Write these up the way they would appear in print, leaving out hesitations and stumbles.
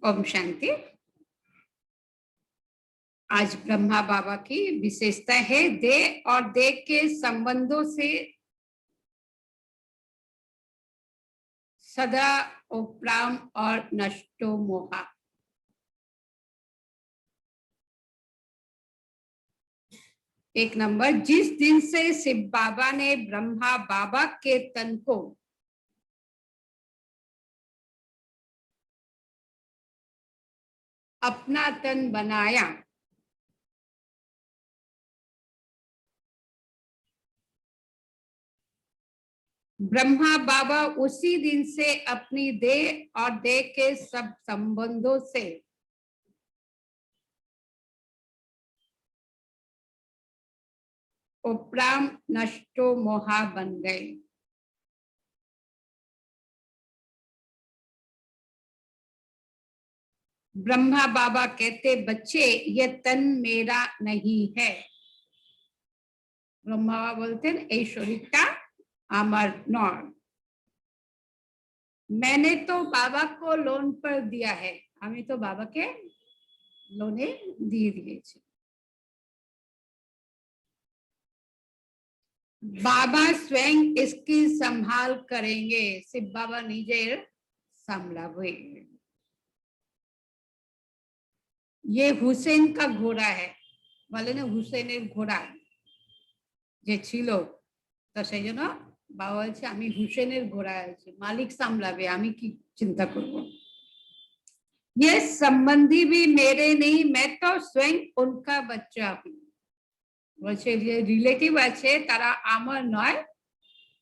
ओम शांति। आज ब्रह्मा बाबा की विशेषता है देह और देह के संबंधों से सदा उपराम और नष्टो मोहा। एक नंबर, जिस दिन से शिव बाबा ने ब्रह्मा बाबा के तन को अपना तन बनाया, ब्रह्मा बाबा उसी दिन से अपनी देह और देह के सब संबंधों से उपराम नष्टो मोहा बन गए। ब्रह्मा बाबा कहते, बच्चे ये तन मेरा नहीं है। ब्रह्मा बाबा बोलते हैं शरीरটা আমার নয়, मैंने तो बाबा को लोन पर दिया है, আমি তো বাবাকে লোনে দিয়ে দিয়েছি। बाबा स्वयं इसकी संभाल करेंगे, शिव बाबा নিজের সামলাবে। ये हुसैन का घोड़ा है, বলে না হুসেনের ঘোড়া যে ছিল, তো সেই জন্য বাবা বলছে আমি হুসেনের ঘোড়া আছি, মালিক সামলাবে, আমি কি চিন্তা করব। ये संबंधी भी मेरे नहीं, मैं तो स्वयं उनका बच्चा हूँ। বলছে যে রিলেটিভ আছে তারা আমার নয়,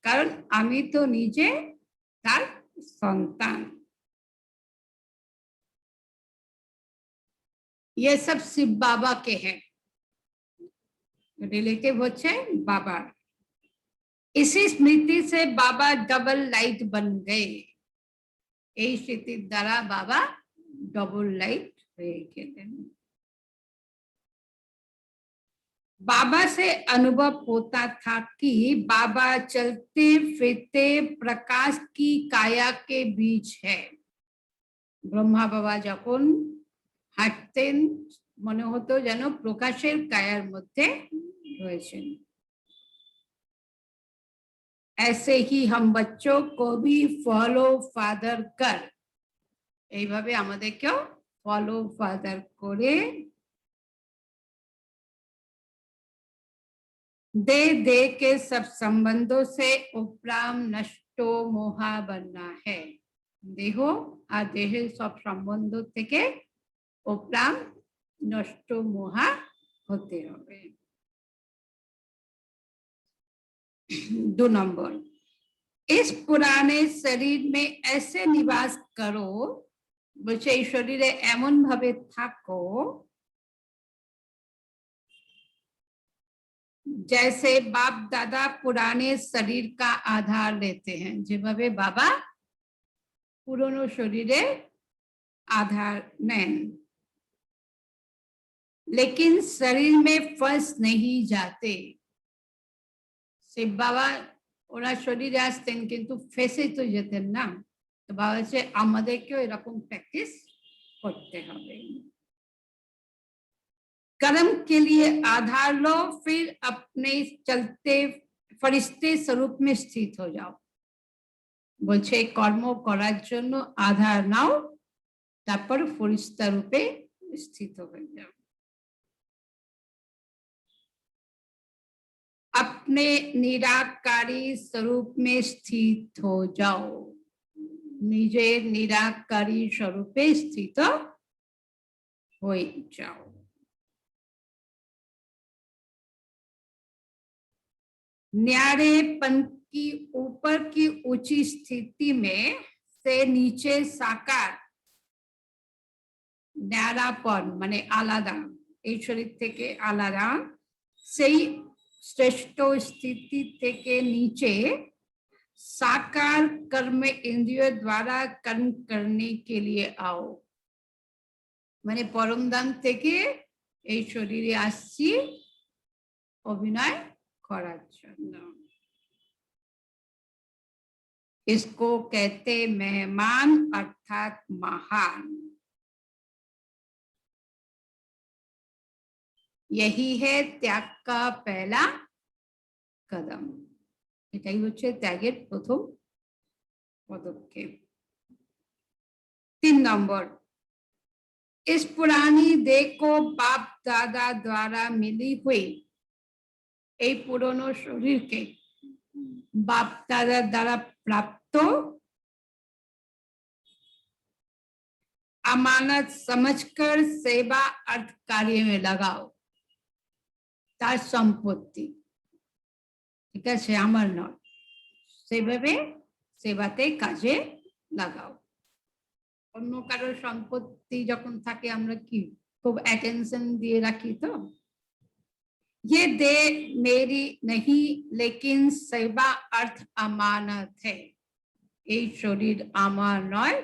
কারণ আমি তো নিজে তার সন্তান। ये सब शिव बाबा के हैं, रिलेटिव होच्छे बाबा। इसी स्मृति से बाबा डबल लाइट बन गए, এই স্মৃতির দ্বারা বাবা डबल लाइट হয়ে গেলেন। बाबा से अनुभव होता था कि बाबा चलते फिरते प्रकाश की काया के बीच है। ब्रह्मा बाबा যখন হাঁটতেন মনে হতো যেন প্রকাশের কায়ার মধ্যে রয়েছেন। ऐसे ही हम बच्चों को भी फॉलो फादर कर, এইভাবে আমাদেরকেও फॉलो फादर করে दे दे के सब संबंधों से उपराम नष्टो मोहा बनना है। देहो আর দেহের সব সম্বন্ধ থেকে उपराम नष्टो मोहा होते হবে। 2 नंबर, इस पुराने शरीर में ऐसे निवास करो, বলছে এই শরীরে এমন ভাবে থাকো जैसे बाप दादा पुराने शरीर का आधार लेते हैं, যেভাবে বাবা পুরনো শরীরে आधार নেন। लेकिन शरीर में फंस नहीं जाते। শিব বাবা ওনার শরীরে আসতেন কিন্তু ফেসে তো যেতেন না, তো বাবা বলছে আমাদেরকেও এরকম প্র্যাকটিস করতে হবে। कर्म के लिए आधार लो, फिर अपने चलते फरिश्ते स्वरूप में स्थित हो जाओ। বলছে কর্ম করার জন্য আধার নাও, তারপর ফরিস্তা রূপে স্থিত হয়ে যাও। अपने निराकारी स्वरूप में स्थित हो जाओ, নিজের निराकारी स्वरूपे स्थित हो जाओ। न्यारेपन की ऊपर की ऊंची स्थिति में से नीचे साकार, न्यारापन माने आलादा, এই শরীর থেকে আলাদা, সেই श्रेष्ठ स्थिति থেকে नीचे साकार कर्म इंद्रियों द्वारा कर्म करने के लिए आओ। माने परम धाम থেকে এই শরীরে আসছি অভিনয় করার জন্য। इसको कहते मेहमान अर्थात महान। यही है त्याग का पहला कदम। এটাই হচ্ছে ত্যাগের প্রথম পদক্ষেপ। 3 নম্বর, इस पुरानी देह को बाप दादा द्वारा मिली हुई, এই পুরনো শরীরকে बाप दादा द्वारा प्राप्त अमानत समझकर सेवा अर्थ कार्य में लगाओ। তার সম্পত্তি, ঠিক আছে, আমার নয়, সেভাবে সেবাতে কাজে লাগাও। অন্য কারোর সম্পত্তি যখন থাকে আমরা কি খুব অ্যাটেনশন দিয়ে রাখি। তো ये देह मेरी नहीं लेकिन सेवा अर्थ अमानत है, এই শরীর আমার নয়,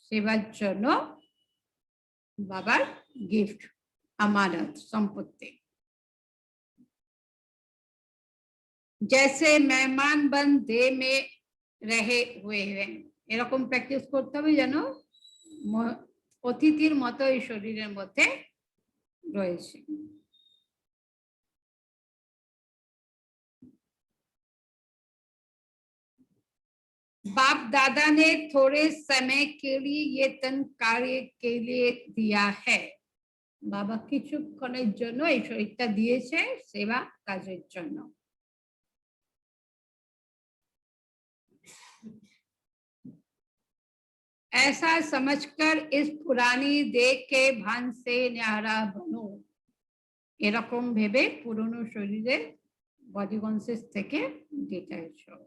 সেবার জন্য বাবার गिफ्ट, अमानत संपत्ति। जैसे मेहमान बन देह में रहे हुए हैं, এরকম প্র্যাকটিস করতে হবে যেন অতিথির মতো এই শরীরের মধ্যে রয়েছে। बाप दादा ने थोड़े समय के लिए ये तन कार्य के लिए दिया है, বাবা কিছুক্ষণের জন্য এই শরীরটা দিয়েছে সেবা কাজের জন্য। ऐसा समझकर इस पुरानी देह के भान से न्यारा बनो, এরকম ভেবে পুরনো শরীরের বডি কনসিয়াস থেকে ডিট্যাচ হও।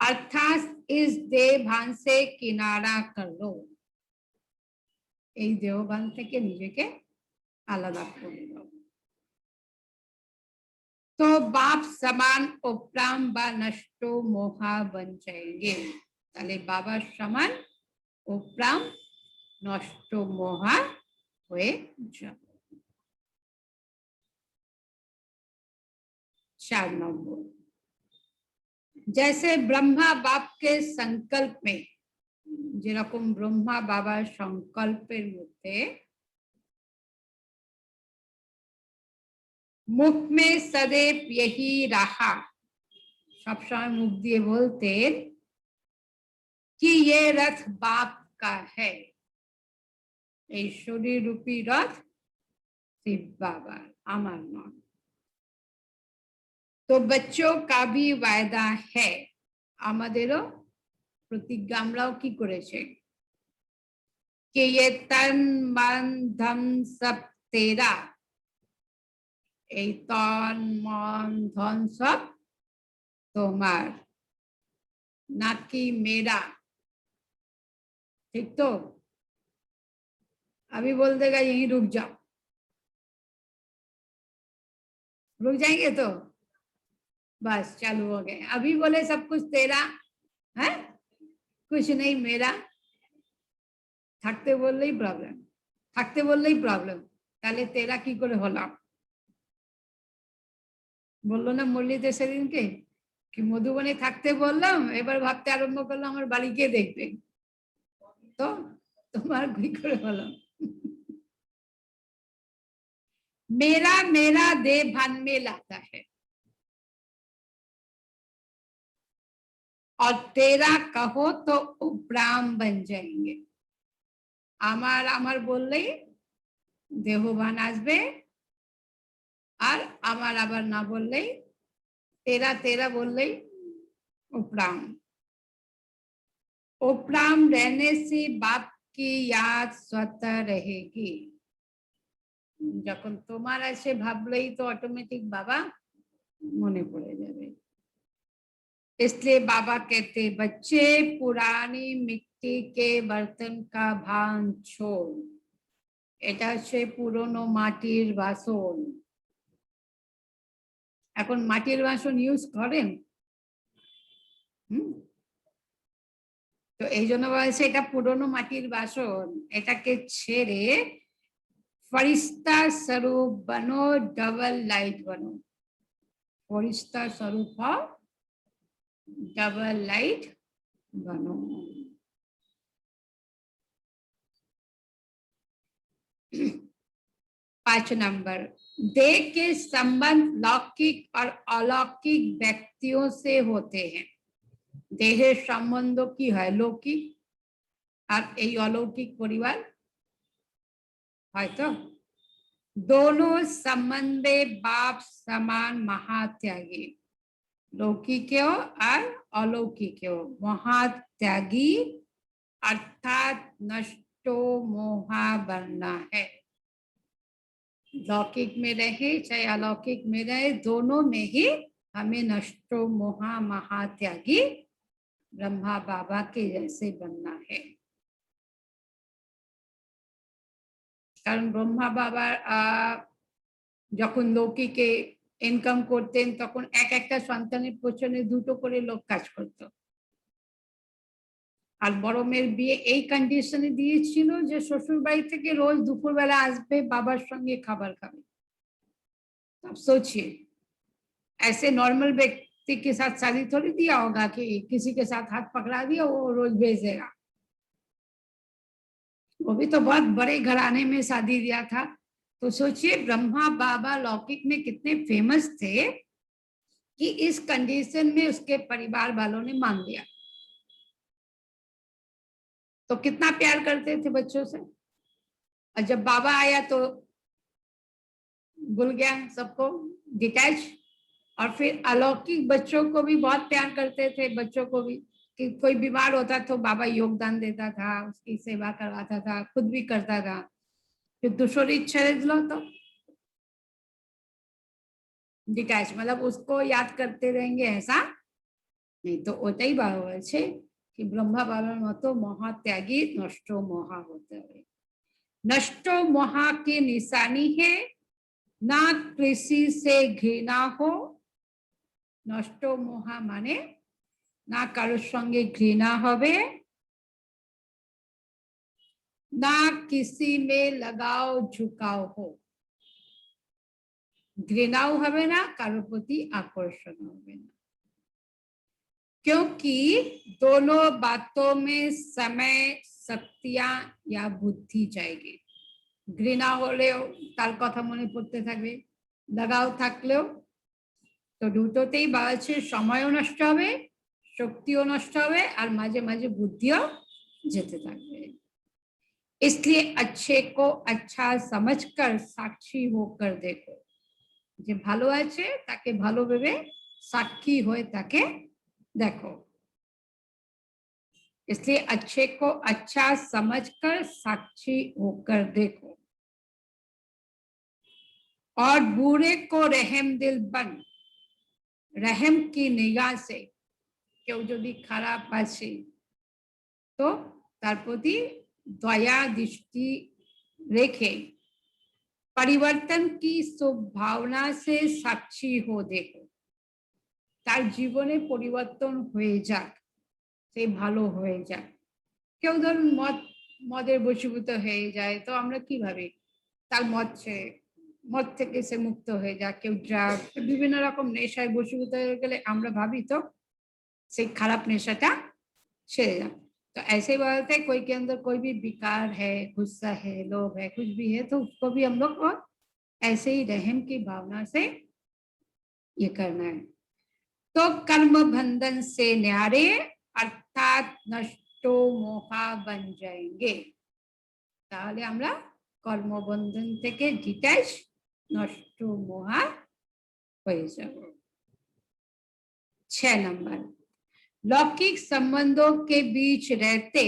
अर्थात इस देह भान से किनारा कर लो, এই দেহভান থেকে নিজেকে আলাদা করে দাও। तो बाप समान उपराम বা नष्ट मोहा बन जाएंगे, তাহলে বাবার সমান उपराम नष्ट मोहा হয়ে যাবে। 4 নম্বর, जैसे ब्रह्मा बाप के संकल्प में, যেরকম ব্রহ্মা বাবার সংকল্পের মধ্যে मुख में सदैव यही रहा, सब समय मुख दिए बोलते कि ये रथ बाप का है, এই শরীর রূপী রথ শিব বাবার, আমার নয়। तो बच्चों का भी वायदा है, আমাদেরও প্রতিজ্ঞা, আমরাও কি করেছে कि ये तन मन धन सब तेरा, এই তন মন ধন সব তোমার, নাকি মেরা, ठीक तो? अभी बोल देगा यहीं रुक जाओ, रुक जाएंगे तो बस चालू हो गए। अभी बोले सब कुछ तेरा है, कुछ नहीं मेरा, থাকতে বললেই প্রবলেম, থাকতে বললেই প্রবলেম, তাহলে তেরা কি করে হলো? বললো না মুরলিতে সেদিনকে কি মধুবনে থাকতে বললাম, এবার ভাবতে আরম্ভ করলাম আমার বাড়ি কে দেখবে, তো তোমার কি করে হলো? मेरा मेरा देह भान में लाता है और तेरा कहो तो उपराम बन जाएंगे, আমার আমার বললেই দেহভান আসবে, আর আমার আবার না বললেই तेरा तेरा बोललेই उपराम। उपराम रहने से बाप की याद स्वतः रहेगी, যখন তোমার আসে ভাবলেই তো অটোমেটিক বাবা মনে পড়ে যাবে। इसलिए बाबा कहते बच्चे पुरानी मिट्टी के बर्तन का भान छोड़, এটা হচ্ছে পুরনো মাটির বাসন। এখন মাটির বাসন ইউজ করেন? তো এই জন্য বলছে এটা পুরনো মাটির বাসন, এটাকে ছেড়ে फरिश्ता स्वरूप बनो, डबल लाइट बनो, फरिश्ता स्वरूप हो, डबल लाइट बनो। 5 नंबर, देह के संबंध लौकिक और अलौकिक व्यक्तियों से होते हैं। देहेर सम्बन्ध की है लौकिक और এই अलौकिक परिवार है तो दोनों संबंधे बाप समान महात्यागी, लौकिक और अलौकिक महात्यागी अर्थात नष्टो मोहा बनना है। लौकिक में रहे चाहे अलौकिक में रहे, दोनों में ही हमें नष्टो मोहा महात्यागी ब्रह्मा बाबा के जैसे बनना है। कारण ब्रह्मा बाबा যখন লৌকিকে ইনকাম করতেন তখন এক একটা সন্তানের পেছনে দুটো করে লোক কাজ করত। আর বড় মেয়ের বিয়ে এই কন্ডিশনে দিয়েছিল যে শ্বশুর বাড়ি থেকে রোজ দুপুরবেলা আসবে, বাবার সঙ্গে খাবার খাবে। अब सोचिए ऐसे नॉर्मल व्यक्ति के साथ शादी थोड़ी दिया होगा कि किसी के साथ हाथ पकड़ा दिया वो रोज भेज देगा। वो भी तो बहुत बड़े घराने में शादी दिया था। तो सोचिए ब्रह्मा बाबा लौकिक में कितने फेमस थे कि इस कंडीशन में उसके परिवार वालों ने मान लिया। तो कितना प्यार करते थे बच्चों से, और जब बाबा आया तो भूल गया सबको, डिटैच। और फिर अलौकिक बच्चों को भी बहुत प्यार करते थे, बच्चों को भी, कि कोई बीमार होता तो बाबा योगदान देता था, उसकी सेवा करवाता था, खुद भी करता था। फिर दूसरी ছেড়ে দিল तो डिटैच, मतलब उसको याद करते रहेंगे ऐसा नहीं। तो ওটাই বাবা বলছে कि ब्रह्मा बाबार মতো महात्यागी नष्टो मोहा होते हुए। नष्टो मोहा की निशानी है ना किसी से घृणा हो। नष्टो मोहा माने ना কারোর সঙ্গে ঘৃণা হবে, ना किसी में लगाव झुकाव हो, घृणाও হবে না, কারোর প্রতি আকর্ষণ হবে না। क्योंकि दोनों बातों में समय शक्तियां या बुद्धि जाएगी। घृणा হলেও তার কথা মনে পড়তে থাকবে, লাগাও থাকলেও, তো দুটোতেই বাড়ছে, সময়ও নষ্ট হবে, শক্তিও নষ্ট হবে, আর মাঝে মাঝে বুদ্ধিও যেতে থাকবে। इसलिए अच्छे को अच्छा समझकर साक्षी होकर देखो। যে ভালো আছে তাকে ভালো ভেবে সাক্ষী হয়ে তাকে देखो। इसलिए अच्छे को अच्छा समझकर साक्षी होकर देखो। और बुरे को रहम दिल बन, रहम की निगाह से কেউ যদি খারাপ আছে তো তার প্রতি দয়া দৃষ্টি রেখে परिवर्तन की स्वभावना से साक्षी हो देखो। তার জীবনে পরিবর্তন হয়ে যাক, সে ভালো হয়ে যাক। কেউ ধরুন মদের বশীভূত হয়ে যায়, তো আমরা কি ভাবি তার মদ থেকে সে মুক্ত হয়ে যাক। কেউ ড্রাগ, বিভিন্ন রকম নেশায় বশীভূত হয়ে গেলে আমরা ভাবি তো সেই খারাপ নেশাটা ছেড়ে যাক। तो ऐसे बात है कोई के अंदर कोई भी विकार है, गुस्सा है, लोभ है, कुछ भी है, तो उसको भी हम लोग को ऐसे ही रहम की भावना से ये करना है। तो कर्म बंधन से न्यारे अर्थात नष्टो मोहा बन जाएंगे। তাহলে আমরা কর্মবন্ধন থেকে ডিট্যাচ, নষ্ট মোহা হয়ে যাব। 6 नंबर, लौकिक संबंधों के बीच रहते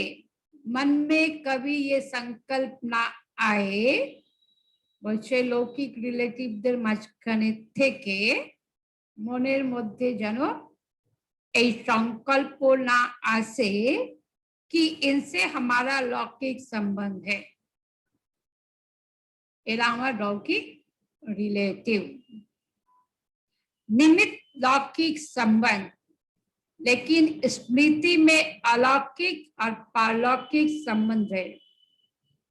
मन में कभी ये संकल्प ना आए, বলছে লৌকিক রিলেটিভদের মাঝখানে থেকে মনের মধ্যে যেন এই संकल्प ना আসে कि इनसे हमारा लौकिक संबंध है, एरा हमारा लौकिक रिलेटिव। निमित्त लौकिक संबंध, लेकिन स्मृति में अलौकिक और पारलौकिक संबंध है।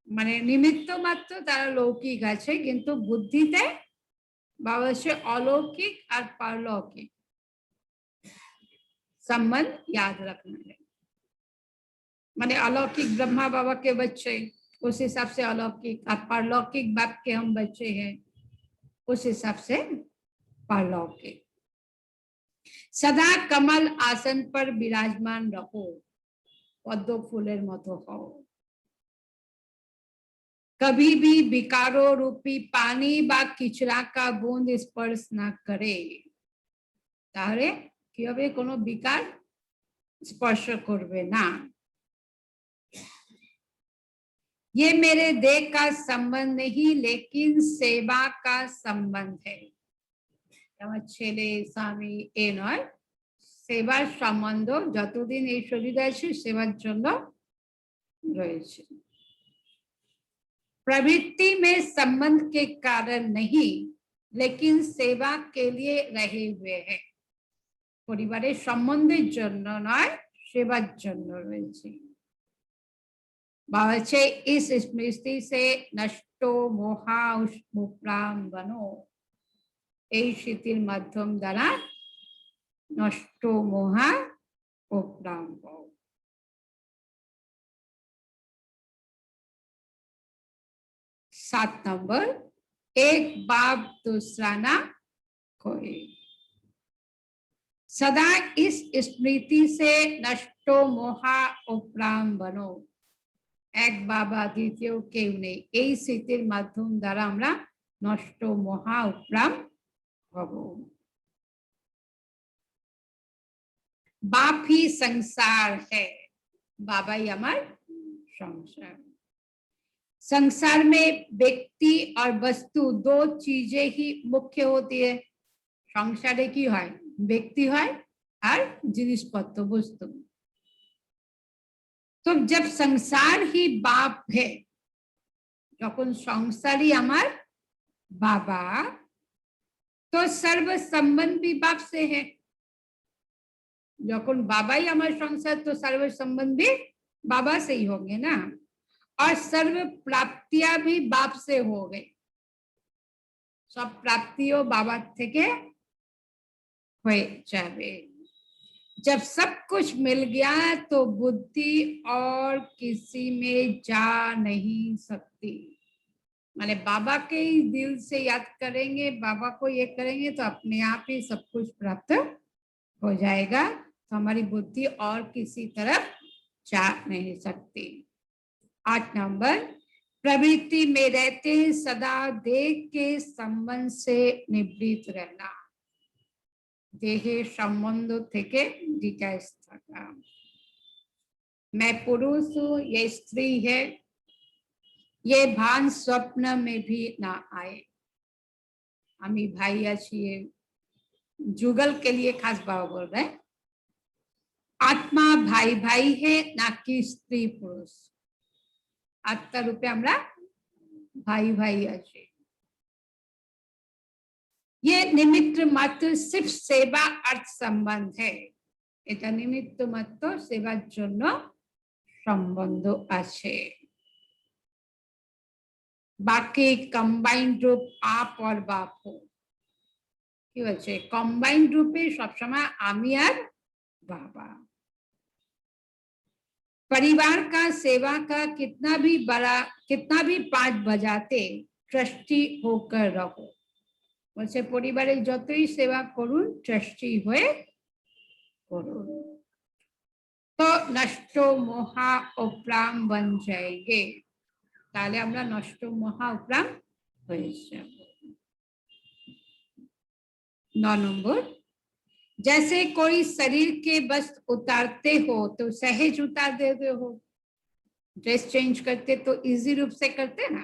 মানে নিমিত্ত মাত্র তারা লৌকিক আছে, কিন্তু বুদ্ধিতে বাবা সে अलौकिक और पारलौकिक संबंध याद रखना है। মানে अलौकिक ब्रह्मा बाबा के बच्चे उस हिसाब से अलौकिक, और पारलौकिक बाप के हम बच्चे हैं, उस हिसाब से पारलौकिक। सदा कमल आसन पर विराजमान रहो, पद्म फूलेर मतो हओ, कभी भी विकारो रूपी पानी बा किचड़ा का बूंद स्पर्श ना करे, ताहले कि होबे कोनो विकार स्पर्श करबे ना। ये मेरे देह का संबंध नहीं लेकिन सेवा का संबंध है। আমার ছেলে স্বামী এ নয়, সেবার সম্বন্ধ যতদিন এই শরীর আছে সেবার জন্য রয়েছে। प्रवृत्ति में संबंध के कारण नहीं लेकिन सेवा के लिए रहे हुए हैं। পরিবারের সম্বন্ধের জন্য নয়, সেবার জন্য রয়েছে। बाबा इस स्मृति से नष्टो मोहा उपराम बनो, এই স্মৃতির মাধ্যম দ্বারা নষ্ট মোহা উপরাম হও। 7 नंबर, एक बाप दूसरा ना कोई। सदा इस स्मृति से नष्टो मोहा उपराम बनो, एक बाबा द्वितीय केउ नेই, এই স্মৃতির মাধ্যম দ্বারা আমরা নষ্ট মোহা উপরাম হব। बाप ही संसार है, बाबा ही हमार संसार। संसार में व्यक्ति और वस्तु दो चीजें ही मुख्य होती है। संसारे की है, व्यक्ति है और जिनिसपत्र वस्तु। तो जब संसार ही बाप है, যখন সংসারই আমার बाबा, तो सर्व संबंध भी बाप से है। যখন বাবাই আমার সংসার, तो सर्व संबंध भी बाबा से ही होंगे ना, और सर्व प्राप्तियां भी बाप से हो गई। सब प्राप्तियों बाबा থেকে হয়ে যাবে। जब सब कुछ मिल गया तो बुद्धि और किसी में जा नहीं सकती। माने बाबा के ही दिल से याद करेंगे, बाबा को ये करेंगे तो अपने आप ही सब कुछ प्राप्त हो जाएगा। तो हमारी बुद्धि और किसी तरफ जा नहीं सकती। 8 नंबर, प्रवृत्ति में रहते सदा देह के संबंध से निवृत्त रहना, देहेर संबंध থেকে डिटैच থাকা। मैं पुरुष हूँ, ये स्त्री है, ये भान स्वप्न में भी ना आए। আমি ভাই আছি, जुगल के लिए खास बाबा बोल रहे हैं। आत्मा भाई भाई है ना कि स्त्री पुरुष, आत्मा रूपे আমরা भाई भाई আছি। ये निमित्त मात्र सिर्फ सेवा अर्थ संबंध है, এটা নিমিত্ত মাত্র সেবার জন্য সম্বন্ধ আছে। বাকি কম্বাইন্ড রূপ आप और बाप हो, কি বলছে কম্বাইন্ড রূপে সবসময় আমি আর बाबा। परिवार का सेवा का कितना भी पाठ बजाते ट्रस्टी होकर रहो, বলছে পরিবারে যতই সেবা করুন ট্রাস্টি হয়ে করুন, তো নষ্ট মোহা উপরাম बन जाएंगे, তাহলে আমরা নষ্ট মোহা উপরাম হয়ে যাব। 9 नंबर, जैसे कोई शरीर के वस्त्र उतारते हो तो सहज उतार देते हो, ड्रेस चेंज करते तो इजी रूप से करते ना,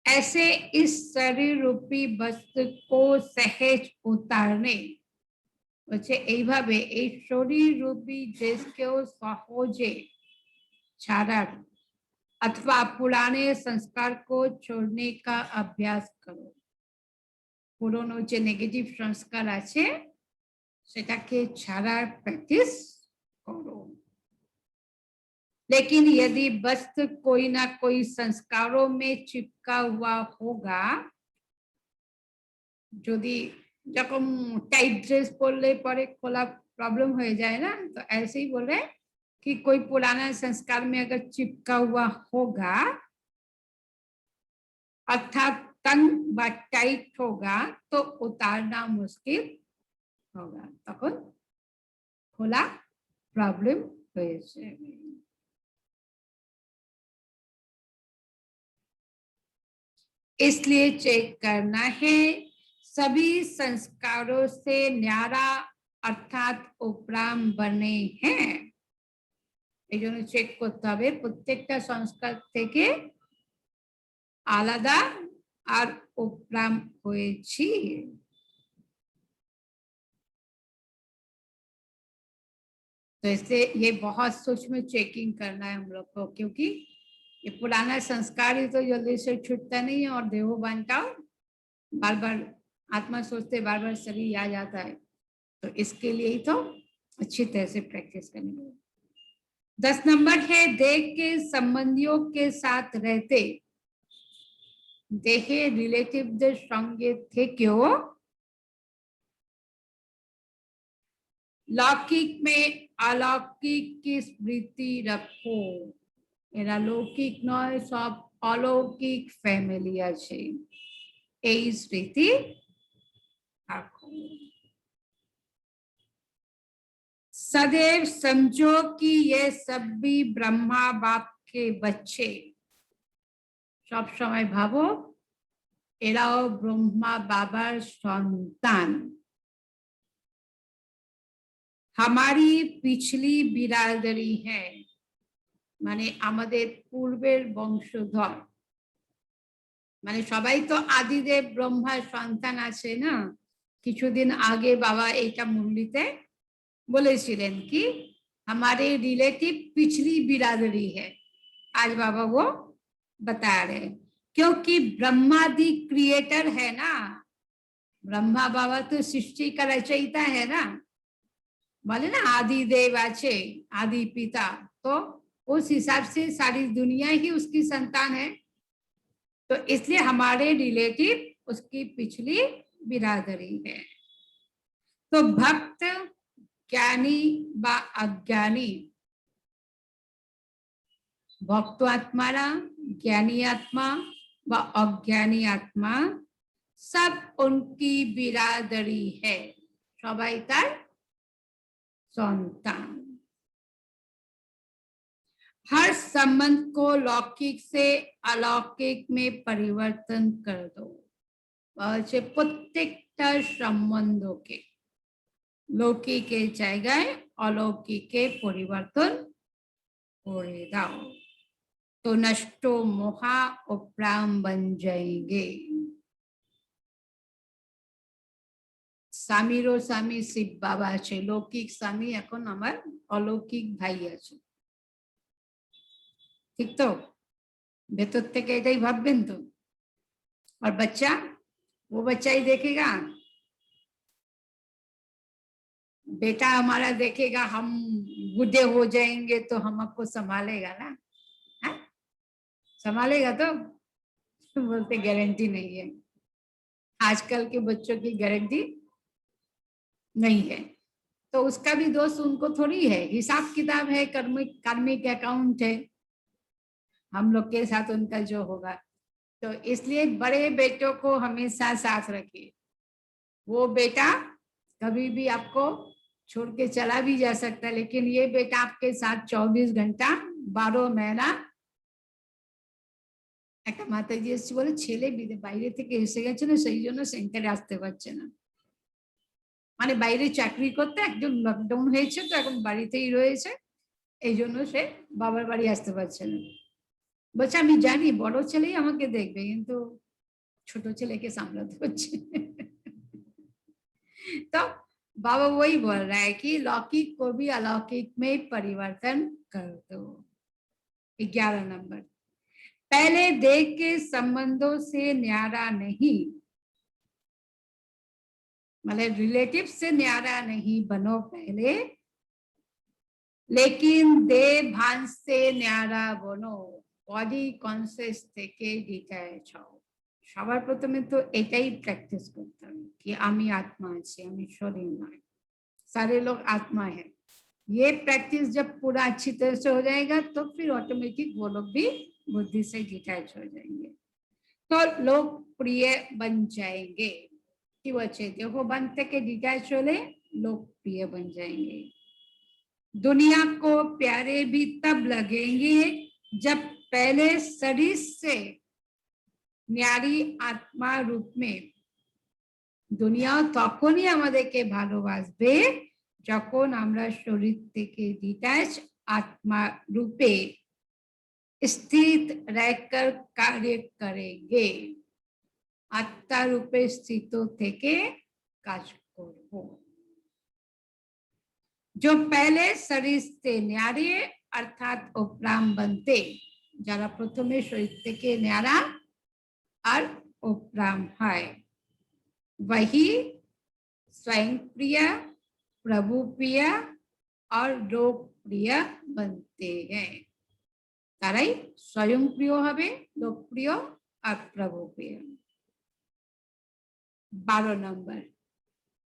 ऐसे इस शरीर रूपी वस्त्र को सहज उतारने, বলছে এইভাবে এই শরীর রূপী ড্রেসকেও সহজে ছাড়ার अथवा पुराने संस्कार को छोड़ने का अभ्यास करो। पुरानो जो नेगेटिव संस्कार আছে সেটাকে ছাড়ার প্র্যাকটিস करो। लेकिन यदि वस्त्र कोई ना कोई संस्कारों में चिपका हुआ होगा, यदि जब टाइट ड्रेस पहनले परे खोला प्रॉब्लम हो जाए ना, तो ऐसे ही बोल रहे कि कोई पुराना संस्कार में अगर चिपका हुआ होगा अर्थात तंग व टाइट होगा तो उतारना मुश्किल होगा, तखन खोला प्रॉब्लम হয়েছে। इसलिए चेक करना है सभी संस्कारों से न्यारा अर्थात उपराम बने हैं। এই জন্য চেক করতে হবে প্রত্যেকটা সংস্কার থেকে আলাদা আর উপরাম হয়েছি। तो इसलिए ये बहुत सूक्ष्म चेकिंग करना है हम लोग को, क्योंकि ये पुराना संस्कार ही तो जल्दी से छूटता नहीं है और देहोबान का बार बार आत्मा सोचते बार बार शरीर आ जाता है, तो इसके लिए ही तो अच्छी तरह से प्रैक्टिस करनी है। 10 नंबर है देह के संबंधियों के साथ रहते देहे रिलेटिवদের সঙ্গে থেকেও लौकिक में अलौकिक की स्मृति रखो। এরা লৌকিক নয়, সব অলৌকিক ফ্যামিলি আছে, এই স্মৃতি রাখো। सदैव समझो कि ये सब भी ब्रह्मा बाप के बच्चे। सब समय भावो এরাও ब्रह्मा बाबार संतान। हमारी पिछली बिरादरी है, माने आमादेर पूर्वेर वंशधर, माने सबाई तो आदिदेव ब्रह्मार सन्तान आछे ना। किछुदिन आगे बाबा एटा मुरलीते बोलेছিলেন कि हमारे रिलेटिव पिछली बिरादरी है। आज बाबा वो बता रहे, क्योंकि ब्रह्मादि क्रिएटर है ना, ब्रह्मा बाबा तो सृष्टि का रचयिता है ना, बोले ना आदि देव आछे आदि पिता, तो उस हिसाब से सारी दुनिया ही उसकी संतान है। तो इसलिए हमारे रिलेटिव उसकी पिछली बिरादरी है। तो भक्त ज्ञानी व अज्ञानी, भक्त आत्मारा ज्ञानी आत्मा व अज्ञानी आत्मा सब उनकी बिरादरी है, सबाई तार संतान। हर संबंध को लौकिक से अलौकिक में परिवर्तन कर दो। प्रत्येकटा सम्बन्धके लौकिकेर जायगाय अलौकिके परिवर्तन करे दाओ, तो नष्ट मोहा और प्राण बन जाएंगे। स्वामीरो स्वामी शिव बाबा आछे, लौकिक स्वामी एखन आमार अलौकिक भाई आछे, ठीक तो भीतर থেকে এটাই ভাববেন तो। और बच्चा वो बच्चा ही देखेगा, बेटा हमारा देखेगा हम बूढ़े हो जाएंगे तो हमको संभालेगा ना, हाँ? संभालेगा तो बोलते गारंटी नहीं है। आजकल के बच्चों की गारंटी नहीं है, तो उसका भी दोष उनको थोड़ी है। हिसाब किताब है, कार्मिक अकाउंट है हम लोग के साथ उनका जो होगा। तो इसलिए बड़े बेटों को हमेशा साथ रखिए। वो बेटा कभी भी आपको छोड़ के चला भी जा सकता है, लेकिन ये बेटा आपके साथ 24 घंटा 12 महीना। একটা মাতাজি এসে বলে ছেলে বাইরে থেকে এসে গেছে না, সেই জন্য সেন্টারে আসতে পারছে না। মানে বাইরে চাকরি করতে, একজন লকডাউন হয়েছে তো এখন বাড়িতেই রয়েছে, এই জন্য সে বাবার বাড়ি আসতে পারছে না। বলছে আমি জানি বড় ছেলেই আমাকে দেখবে, কিন্তু ছোট ছেলেকে सामलाते হচ্ছে। तो बाबा वही बोल रहा है कि लौकिक को भी अलौकिक में परिवर्तन कर दो। 11 नंबर, पहले देह के संबंधों से न्यारा नहीं, मतलब रिलेटिव से न्यारा नहीं बनो पहले, लेकिन देह भान से न्यारा बनो, बॉडी कॉन्शियस থেকে ডিট্যাচ হও। সবার প্রথমে তো এটাই প্র্যাকটিস করতে হবে कि আমি আত্মা আছি, আমি শরীর নয়। सारे लोग आत्मा है, ये प्रैक्टिस जब पूरा अच्छी तरह से हो जाएगा तो फिर ऑटोमेटिक वो लोग भी बुद्धि से डिटैच हो जाएंगे, तो लोकप्रिय बन जाएंगे। कि बच्चे देखो बनते के डिटैच होले लोकप्रिय बन जाएंगे। दुनिया को प्यारे भी तब लगेंगे जब पहले शरीर से न्यारी आत्मा रूप में দুনিয়া তখনই আমাদেরকে ভালোবাসবে যখন আমরা শরীর থেকে ডিট্যাচ आत्मा रूपे स्थित रहकर कार्य करेंगे। आत्मा रूपे स्थित থেকে কাজ করব। जो पहले शरीर से न्यारे अर्थात उपराम बनते, যারা প্রথমে শরীর থেকে ন্যারা আর उपराम হয়, वही स्वयं प्रिय, प्रभु प्रिय और लोक प्रिय बनते हैं। ताराई स्वयं प्रिय हबे, लोक प्रिय और प्रभु प्रिय। 12 नंबर,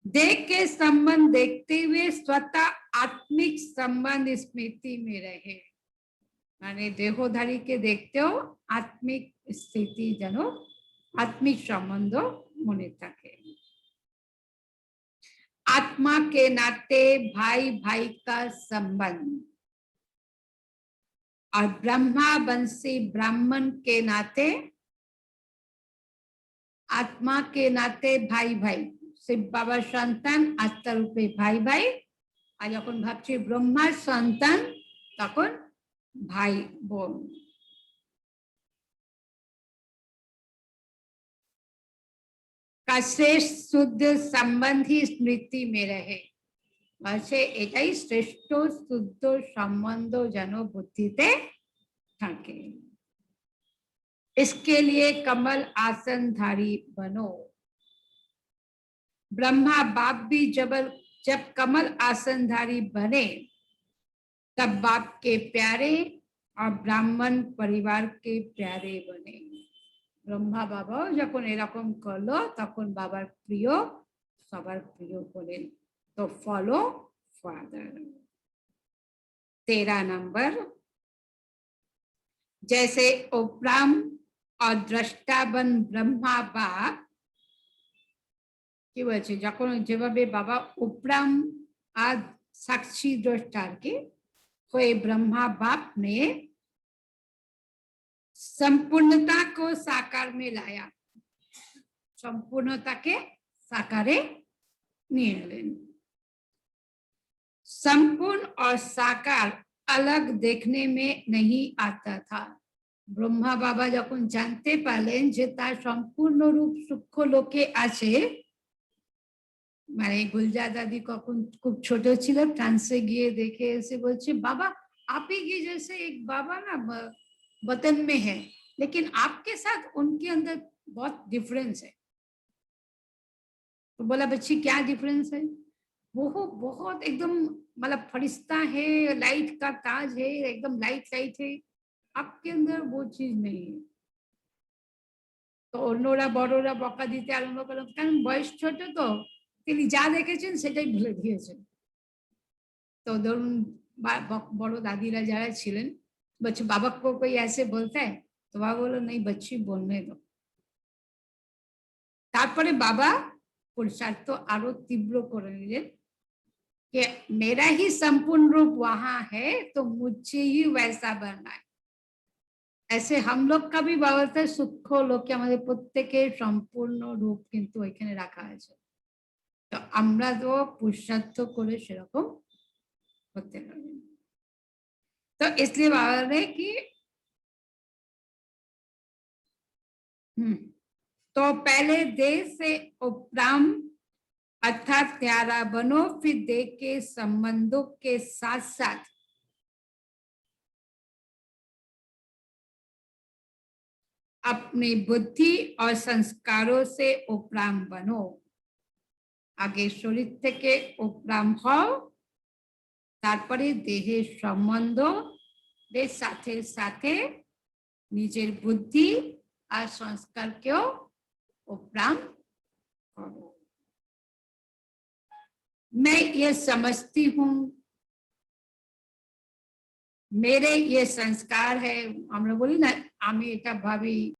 देह के संबंध देखते हुए स्वतः आत्मिक संबंध स्मृति में रहे। माने देहोधारी के देखते हो आत्मिक स्थिति जनो आत्मिक संबंध मने থাকে। आत्मा के नाते भाई भाई का संबंध और ब्रह्मा वंशी ब्राह्मण के नाते, आत्मा के नाते भाई भाई शिव बाबा सन्तान आत्मा रूपे भाई भाई, और যখন ভাবছি ব্রহ্মার সন্তান তখন भाई बोन। का श्रेष्ठ शुद्ध संबंध ही स्मृति में रहे। वैसे एटाई श्रेष्ठ शुद्ध संबंध जनो बुद्धिते থাকে। इसके लिए कमल आसनधारी बनो। ब्रह्मा बाप भी जब कमल आसनधारी बने तब बाप के प्यारे और ब्राह्मण परिवार के प्यारे बने। ब्रह्मा बाबा যখন এরকম করলো তখন বাবার প্রিয় সবার প্রিয় হলেন। तो फॉलो फादर। 13 नंबर, जैसे उपराम और द्रष्टा बन ब्रह्मा बाप, কি বলছে যখন যেভাবে বাবা उपराम আর সাক্ষী দ্রষ্টার के हुए ब्रह्मा बाप ने संपूर्णता को साकार में लाया, संपूर्णता के साकारे নিয়ে এলেন। संपूर्ण और साकार अलग देखने में नहीं आता था। ब्रह्मा बाबा যখন জানতে পারলেন যে তার সম্পূর্ণ রূপ সূক্ষ্ম লোকে আছে, মানে গুলজা দাদি কখন খুব ছোট ছিল ফ্রান্সে গিয়ে দেখে এসে বলছে बाबा आप ही की जैसे एक बाबा ना वतन में है, लेकिन आपके साथ उनके अंदर बहुत डिफरेंस है। तो बोला बच्ची क्या डिफरेंस है? वो बहुत एकदम मतलब फरिश्ता है, लाइट का ताज है, एकदम लाइट लाइट है, आपके अंदर वो चीज नहीं है। तो অন্যরা বড়রা বকা দিতে আরম্ভ করলো, কারণ বয়স ছোট তো তিনি যা দেখেছেন সেটাই ভুলে দিয়েছেন। तो ধরুন বড় দাদিরা যারা ছিলেন बच्चे बाबा को कोई ऐसे बोलता है तो बाबा बोलो नहीं बच्ची बोलने दो। তারপরে বাবা पुरुषार्थ आरो तीव्र করে নিলেন कि मेरा ही संपूर्ण रूप वहां है तो मुझे ही वैसा बनना है। ऐसे हम लोग का भी बाबा सूक्ष्म लोके हमारे प्रत्येकेर संपूर्ण रूप किन्तु এখানে রাখা আছে। तो আমরা তো पुरुषार्थ করে সেরকম হতে হবে। तो इसलिए बाबा ने कि तो पहले देह से उपराम अर्थात प्यारा बनो, फिर देह के संबंधों के साथ साथ अपनी बुद्धि और संस्कारों से उपराम बनो। आगे शरीर থেকে उपराम হও, তারপরে দেহের সম্বন্ধ এর সাথে সাথে নিজের বুদ্ধি আর সংস্কারকেও उपराम करो। मैं ये समझती हूँ मेरे ये संस्कार है, আমরা বলি না আমি এটা ভাবি